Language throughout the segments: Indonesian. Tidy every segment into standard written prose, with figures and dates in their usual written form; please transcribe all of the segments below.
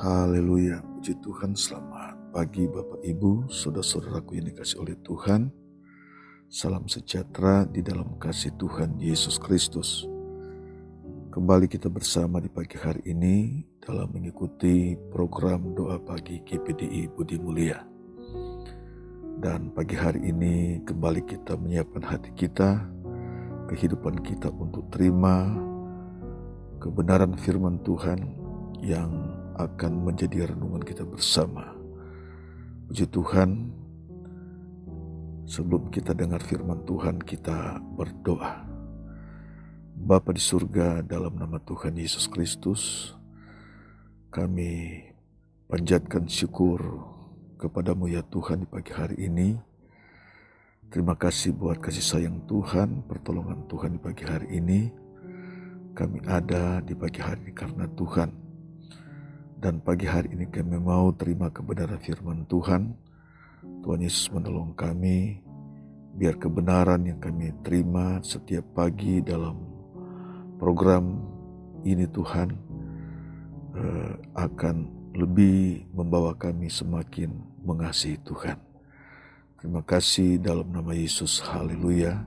Haleluya, puji Tuhan. Selamat pagi Bapak Ibu, saudara-saudaraku yang dikasihi oleh Tuhan. Salam sejahtera di dalam kasih Tuhan Yesus Kristus. Kembali kita bersama di pagi hari ini dalam mengikuti program doa pagi GPDI Budi Mulia. Dan pagi hari ini kembali kita menyiapkan hati kita, kehidupan kita untuk terima kebenaran firman Tuhan yang akan menjadi renungan kita bersama. Puji Tuhan, sebelum kita dengar firman Tuhan, kita berdoa. Bapa di surga, dalam nama Tuhan Yesus Kristus, kami panjatkan syukur kepadamu ya Tuhan di pagi hari ini. Terima kasih buat kasih sayang Tuhan, pertolongan Tuhan di pagi hari ini. Kami ada di pagi hari ini karena Tuhan. Dan pagi hari ini kami mau terima kebenaran firman Tuhan. Tuhan Yesus menolong kami, biar kebenaran yang kami terima setiap pagi dalam program ini Tuhan akan lebih membawa kami semakin mengasihi Tuhan. Terima kasih dalam nama Yesus. Haleluya.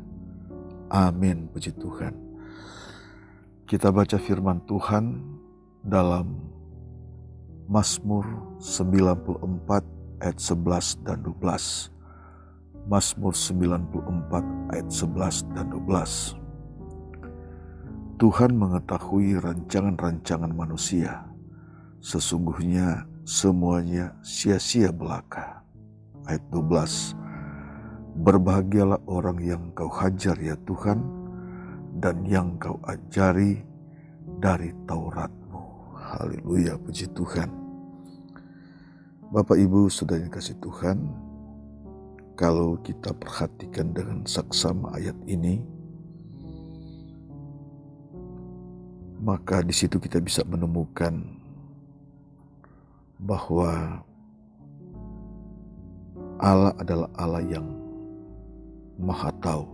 Amin. Puji Tuhan. Kita baca firman Tuhan dalam Mazmur 94 ayat 11 dan 12. Mazmur 94 ayat 11 dan 12. Tuhan mengetahui rancangan-rancangan manusia, sesungguhnya semuanya sia-sia belaka. Ayat 12. Berbahagialah orang yang kau hajar ya Tuhan, dan yang kau ajari dari Taurat. Haleluya, puji Tuhan. Bapak Ibu saudara yang kasih Tuhan, kalau kita perhatikan dengan saksama ayat ini, maka di situ kita bisa menemukan bahwa Allah adalah Allah yang Maha Tahu.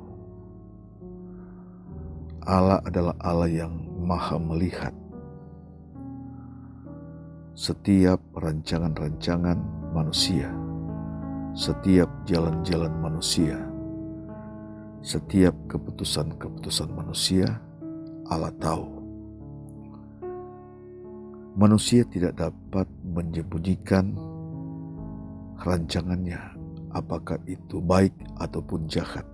Allah adalah Allah yang Maha Melihat setiap rancangan-rancangan manusia, setiap jalan-jalan manusia, setiap keputusan-keputusan manusia, Allah tahu. Manusia tidak dapat menyembunyikan rancangannya, apakah itu baik ataupun jahat.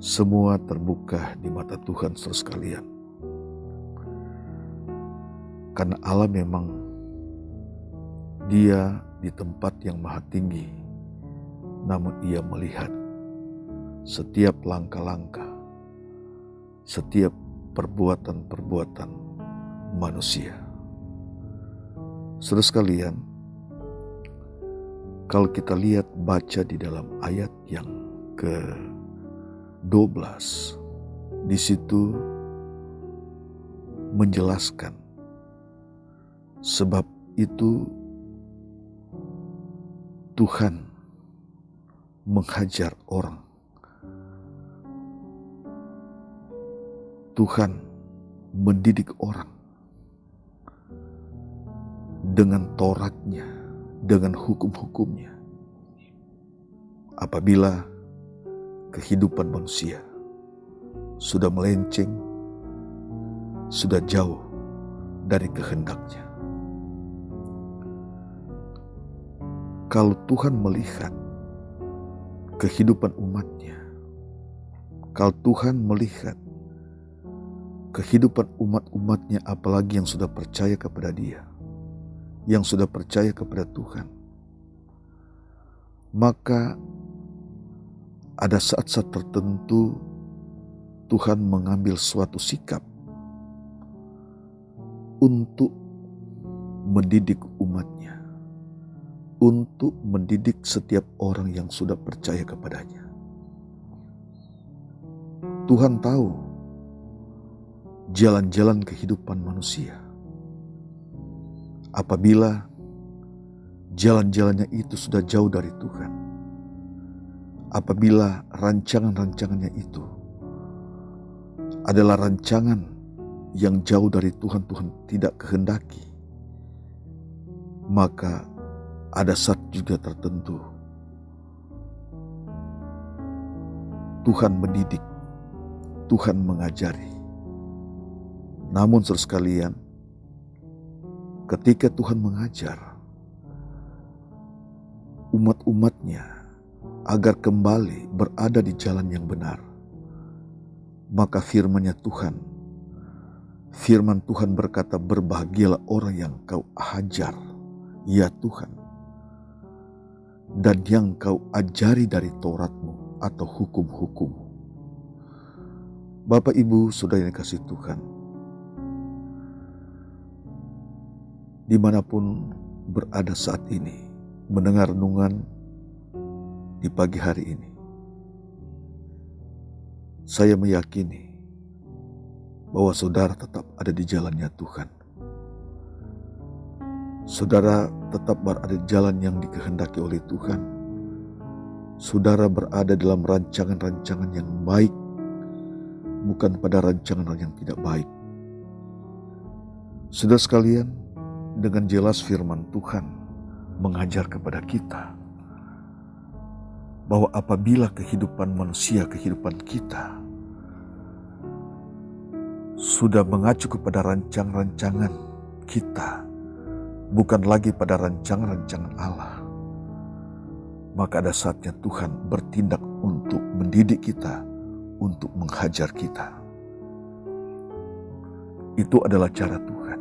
Semua terbuka di mata Tuhan saudara sekalian. Karena Allah memang Dia di tempat yang maha tinggi, namun Ia melihat setiap langkah-langkah, setiap perbuatan-perbuatan manusia. Saudara sekalian, kalau kita lihat baca di dalam ayat yang ke-12, di situ menjelaskan sebab itu Tuhan menghajar orang. Tuhan mendidik orang dengan Tauratnya, dengan hukum-hukumnya. Apabila kehidupan manusia sudah melenceng, sudah jauh dari kehendaknya. Kalau Tuhan melihat kehidupan umatnya, kalau Tuhan melihat kehidupan umat-umatnya, apalagi yang sudah percaya kepada Dia, yang sudah percaya kepada Tuhan, maka ada saat-saat tertentu Tuhan mengambil suatu sikap untuk mendidik umatnya, untuk mendidik setiap orang yang sudah percaya kepadanya. Tuhan tahu jalan-jalan kehidupan manusia. Apabila jalan-jalannya itu sudah jauh dari Tuhan, apabila rancangan-rancangannya itu adalah rancangan yang jauh dari Tuhan, Tuhan tidak kehendaki, maka ada saat juga tertentu Tuhan mendidik, Tuhan mengajari. Namun saudara sekalian, ketika Tuhan mengajar umat-umatnya agar kembali berada di jalan yang benar, maka firman Tuhan berkata, berbahagialah orang yang kau ajar, ya Tuhan, dan yang kau ajari dari Tauratmu atau hukum-hukum. Bapak, Ibu, Saudara yang dikasihi Tuhan, dimanapun berada saat ini, mendengar renungan di pagi hari ini, saya meyakini bahwa saudara tetap ada di jalannya Tuhan. Saudara tetap berada di jalan yang dikehendaki oleh Tuhan. Saudara berada dalam rancangan-rancangan yang baik, bukan pada rancangan yang tidak baik. Saudara sekalian, dengan jelas firman Tuhan mengajar kepada kita bahwa apabila kehidupan manusia, kehidupan kita sudah mengacu kepada rancangan-rancangan kita, bukan lagi pada rancangan-rancangan Allah, maka ada saatnya Tuhan bertindak untuk mendidik kita, untuk menghajar kita. Itu adalah cara Tuhan.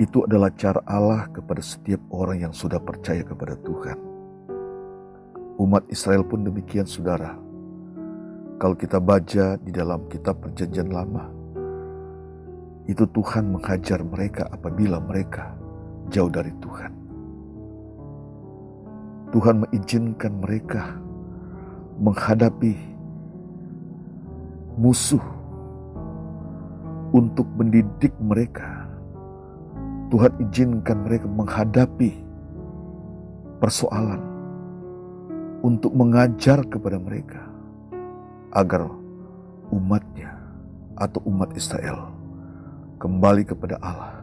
Itu adalah cara Allah kepada setiap orang yang sudah percaya kepada Tuhan. Umat Israel pun demikian, saudara. Kalau kita baca di dalam kitab Perjanjian Lama, itu Tuhan menghajar mereka apabila mereka jauh dari Tuhan. Tuhan mengizinkan mereka menghadapi musuh untuk mendidik mereka. Tuhan izinkan mereka menghadapi persoalan untuk mengajar kepada mereka agar umatnya atau umat Israel kembali kepada Allah.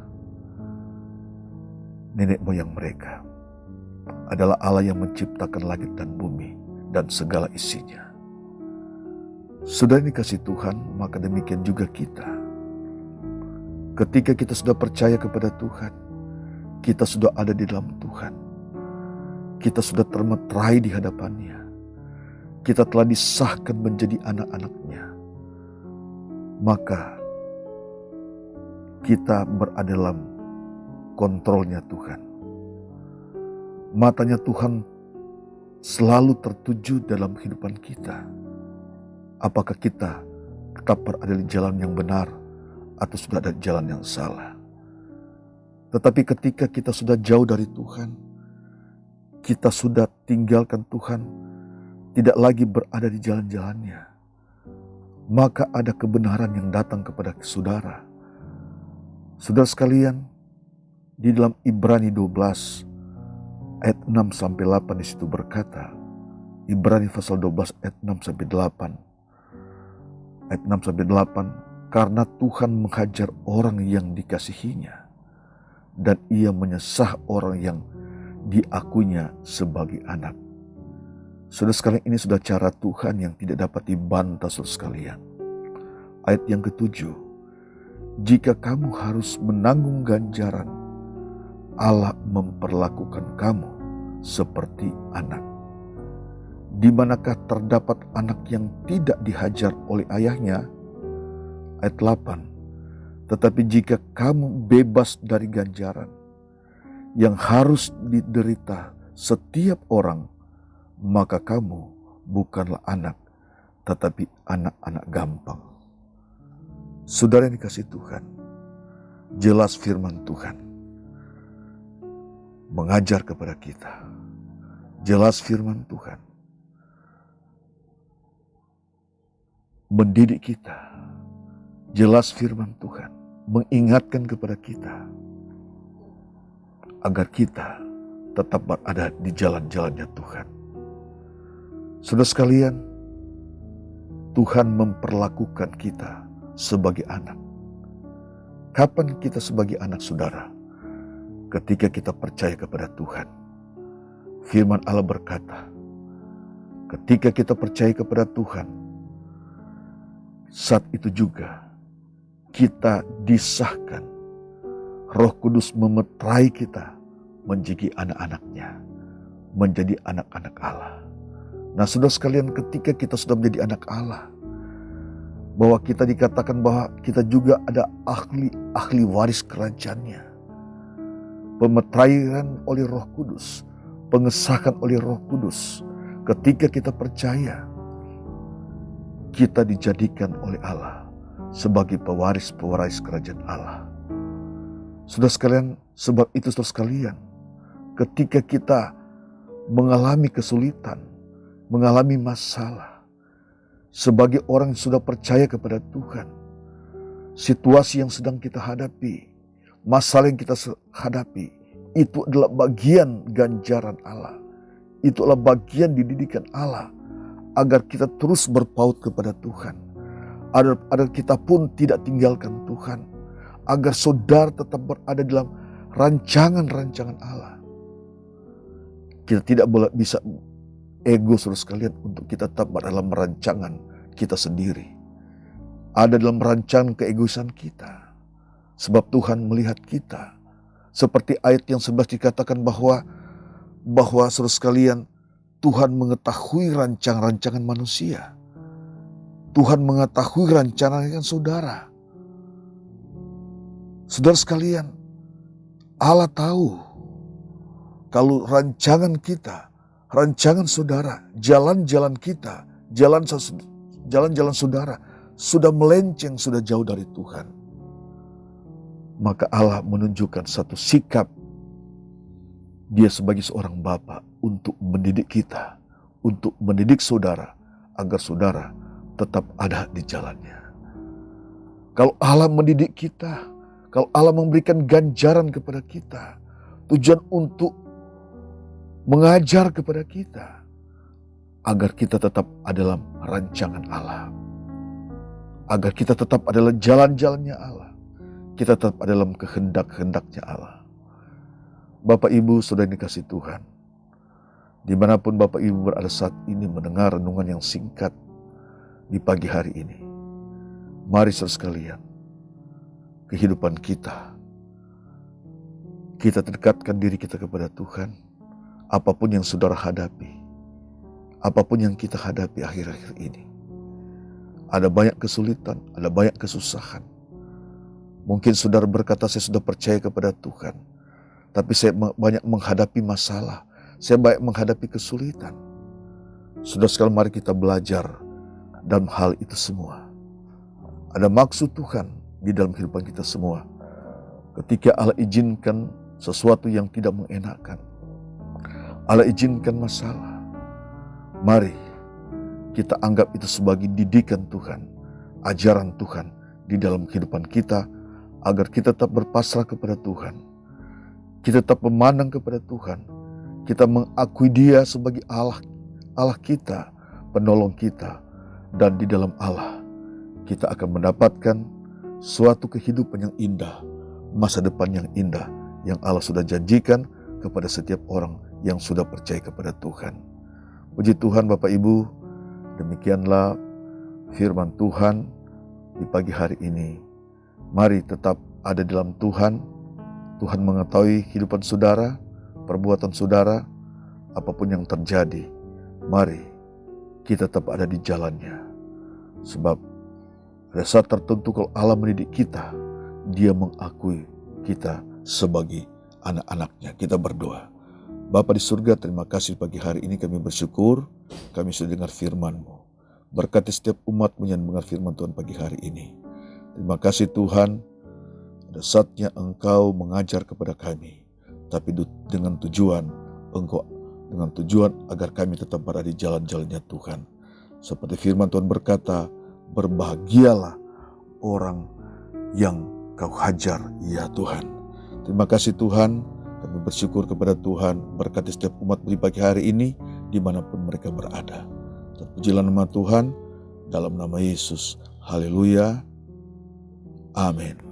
Nenek moyang mereka adalah Allah yang menciptakan langit dan bumi dan segala isinya. Saudara dikasihi Tuhan, maka demikian juga kita. Ketika kita sudah percaya kepada Tuhan, kita sudah ada di dalam Tuhan, kita sudah termeterai di hadapannya, kita telah disahkan menjadi anak-anaknya, maka kita berada dalam kontrolnya Tuhan. Matanya Tuhan selalu tertuju dalam kehidupan kita. Apakah kita tetap berada di jalan yang benar atau sudah ada jalan yang salah. Tetapi ketika kita sudah jauh dari Tuhan, kita sudah tinggalkan Tuhan, tidak lagi berada di jalan-jalannya, maka ada kebenaran yang datang kepada saudara. Saudara sekalian, di dalam Ibrani 12 ayat 6 sampai 8 di situ berkata, Ibrani pasal 12 ayat 6 sampai 8. Ayat 6 sampai 8, karena Tuhan menghajar orang yang dikasihinya, dan ia menyesah orang yang diakuinya sebagai anak. Saudara sekalian, ini sudah cara Tuhan yang tidak dapat dibantah, saudara sekalian. Ayat yang ke-7, jika kamu harus menanggung ganjaran, Allah memperlakukan kamu seperti anak. Di manakah terdapat anak yang tidak dihajar oleh ayahnya? Ayat 8, tetapi jika kamu bebas dari ganjaran yang harus diderita setiap orang, maka kamu bukanlah anak, tetapi anak-anak gampang. Saudara yang dikasihi Tuhan, jelas firman Tuhan mengajar kepada kita. Jelas firman Tuhan mendidik kita. Jelas firman Tuhan mengingatkan kepada kita agar kita tetap berada di jalan-jalannya Tuhan. Saudara sekalian, Tuhan memperlakukan kita sebagai anak. Kapan kita sebagai anak, saudara? ketika kita percaya kepada Tuhan. Firman Allah berkata, ketika kita percaya kepada Tuhan, saat itu juga kita disahkan. Roh Kudus memeterai kita menjadi anak-anaknya, menjadi anak-anak Allah. Nah, saudara sekalian, ketika kita sudah menjadi anak Allah, bahwa kita dikatakan bahwa kita juga ada ahli waris kerajaannya. Pemeteraian oleh Roh Kudus, pengesahan oleh Roh Kudus. Ketika kita percaya, kita dijadikan oleh Allah sebagai pewaris kerajaan Allah. Saudara sekalian, sebab itu saudara sekalian, ketika kita mengalami kesulitan, mengalami masalah, sebagai orang yang sudah percaya kepada Tuhan, situasi yang sedang kita hadapi, masalah yang kita hadapi, itu adalah bagian ganjaran Allah. Itu adalah bagian dididikan Allah agar kita terus berpaut kepada Tuhan. Agar kita pun tidak tinggalkan Tuhan. Agar saudara tetap berada dalam rancangan-rancangan Allah. Kita tidak boleh bisa ego saudara sekalian untuk kita tetap dalam rancangan kita sendiri. Ada dalam rancangan keegoisan kita. Sebab Tuhan melihat kita. Seperti ayat yang 11 dikatakan bahwa saudara sekalian, Tuhan mengetahui rancangan-rancangan manusia. Tuhan mengetahui rancangan saudara. Saudara sekalian, Allah tahu kalau rancangan kita, rancangan saudara, jalan-jalan kita, jalan-jalan saudara sudah melenceng, sudah jauh dari Tuhan. Maka Allah menunjukkan satu sikap Dia sebagai seorang bapa untuk mendidik kita, untuk mendidik saudara, agar saudara tetap ada di jalannya. Kalau Allah mendidik kita, kalau Allah memberikan ganjaran kepada kita, tujuan untuk mengajar kepada kita, agar kita tetap ada dalam rancangan Allah. Agar kita tetap adalah jalan-jalannya Allah. Kita tetap ada dalam kehendak-kehendaknya Allah. Bapak Ibu saudara yang dikasihi Tuhan, dimanapun Bapak Ibu berada saat ini mendengar renungan yang singkat di pagi hari ini, mari saudara sekalian, kehidupan kita dekatkan diri kita kepada Tuhan. Apapun yang saudara hadapi, apapun yang kita hadapi akhir-akhir ini, ada banyak kesulitan, ada banyak kesusahan. Mungkin saudara berkata, saya sudah percaya kepada Tuhan, tapi saya banyak menghadapi masalah, saya banyak menghadapi kesulitan. Saudara sekalian, mari kita belajar dalam hal itu semua. Ada maksud Tuhan di dalam kehidupan kita semua. Ketika Allah izinkan sesuatu yang tidak mengenakan, Allah izinkan masalah, mari kita anggap itu sebagai didikan Tuhan, ajaran Tuhan di dalam kehidupan kita, agar kita tetap berpasrah kepada Tuhan. Kita tetap memandang kepada Tuhan. Kita mengakui Dia sebagai Allah kita, penolong kita. Dan di dalam Allah, kita akan mendapatkan suatu kehidupan yang indah, masa depan yang indah, yang Allah sudah janjikan kepada setiap orang yang sudah percaya kepada Tuhan. Puji Tuhan Bapak Ibu, demikianlah firman Tuhan di pagi hari ini. Mari tetap ada dalam Tuhan. Tuhan mengetahui kehidupan saudara, perbuatan saudara, apapun yang terjadi. Mari kita tetap ada di jalannya. Sebab pada saat tertentu kalau Allah mendidik kita, Dia mengakui kita sebagai anak-anaknya. Kita berdoa. Bapa di surga, terima kasih pagi hari ini kami bersyukur, kami sudah dengar firman-Mu. Berkati setiap umat-Mu yang mendengar firman Tuhan pagi hari ini. Terima kasih Tuhan, ada saatnya Engkau mengajar kepada kami, tapi dengan tujuan agar kami tetap berada di jalan-jalannya Tuhan. Seperti firman Tuhan berkata, berbahagialah orang yang Kau hajar, ya Tuhan. Terima kasih Tuhan, kami bersyukur kepada Tuhan, berkati setiap umat di pagi hari ini, dimanapun mereka berada. Terpujilah nama Tuhan, dalam nama Yesus. Haleluya. Amin.